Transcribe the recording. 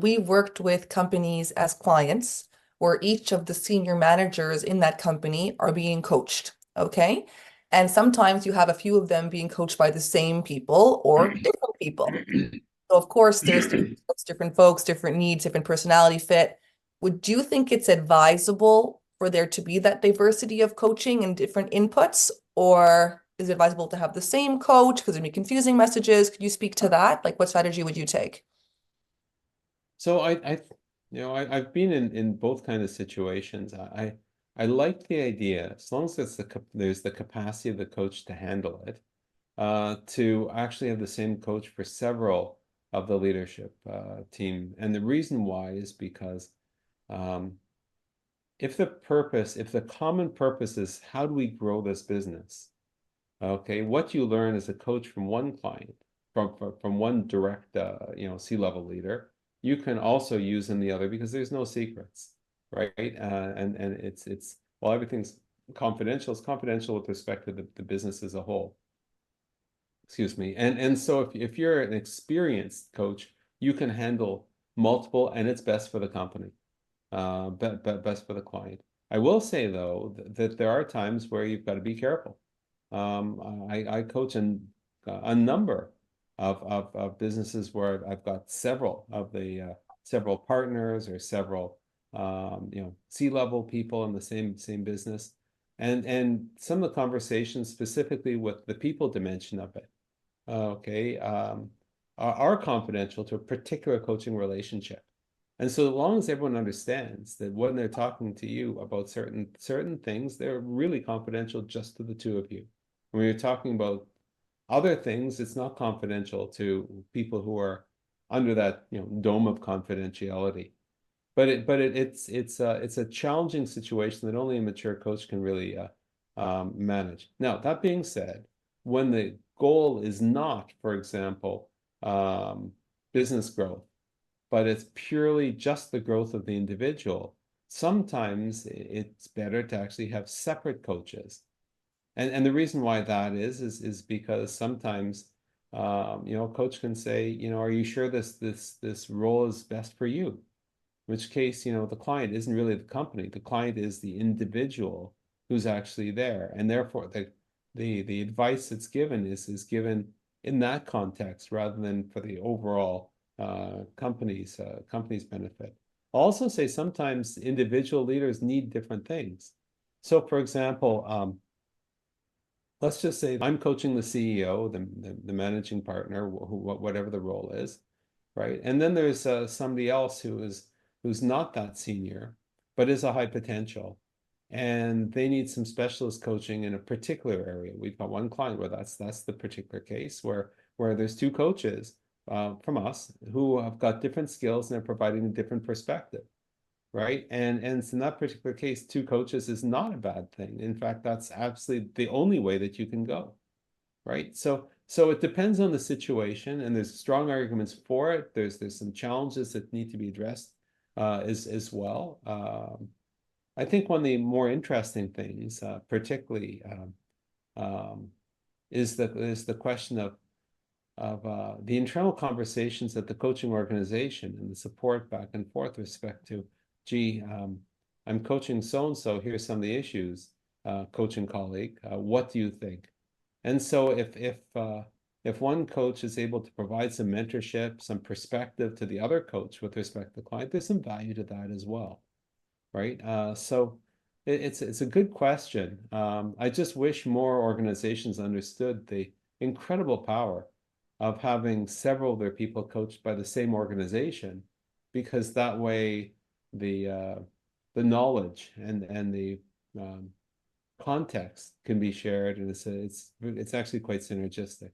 we worked with companies as clients where each of the senior managers in that company are being coached. Okay. And sometimes you have a few of them being coached by the same people or different people. So of course, there's different folks, different needs, different personality fit. Would you think it's advisable for there to be that diversity of coaching and different inputs, or is it advisable to have the same coach because it'd be confusing messages? Could you speak to that? Like, what strategy would you take? So I've been in both kind of situations. I like the idea, as long as there's the capacity of the coach to handle it, to actually have the same coach for several of the leadership team. And the reason why is because um, if the common purpose is how do we grow this business? Okay, what you learn as a coach from one client, from one direct, C-level leader, you can also use in the other because there's no secrets, right? And it's while everything's confidential, it's confidential with respect to the business as a whole. Excuse me. And so if you're an experienced coach, you can handle multiple, and it's best for the company, best for the client. I will say though that there are times where you've got to be careful. I coach in a number of businesses where I've got several partners or several C-level people in the same business, and some of the conversations specifically with the people dimension of it, okay, are confidential to a particular coaching relationship. And so as long as everyone understands that when they're talking to you about certain things, they're really confidential just to the two of you. When you're talking about other things, it's not confidential to people who are under that, dome of confidentiality. But it's a challenging situation that only a mature coach can really manage. Now, that being said, when the goal is not, for example, business growth, but it's purely just the growth of the individual, sometimes it's better to actually have separate coaches. And the reason why that is because sometimes a coach can say, are you sure this role is best for you? In which case, the client isn't really the company. The client is the individual who's actually there. And therefore the advice that's given is given in that context rather than for the overall company's benefit. I'll also say sometimes individual leaders need different things. So for example, let's just say I'm coaching the CEO, the managing partner, whatever the role is, right? And then there's somebody else who's not that senior, but is a high potential, and they need some specialist coaching in a particular area. We've got one client where that's the particular case where there's two coaches from us who have got different skills and they're providing a different perspective, right? And so in that particular case, two coaches is not a bad thing. In fact, that's absolutely the only way that you can go, right? So it depends on the situation, and there's strong arguments for it. There's some challenges that need to be addressed as well. I think one of the more interesting things, particularly, is the question of the internal conversations at the coaching organization and the support back and forth with respect to, gee, I'm coaching so-and-so, here's some of the issues, coaching colleague, what do you think? And so if one coach is able to provide some mentorship, some perspective to the other coach with respect to the client, there's some value to that as well, right? So it's a good question. I just wish more organizations understood the incredible power of having several of their people coached by the same organization, because that way the knowledge and the context can be shared, and it's actually quite synergistic.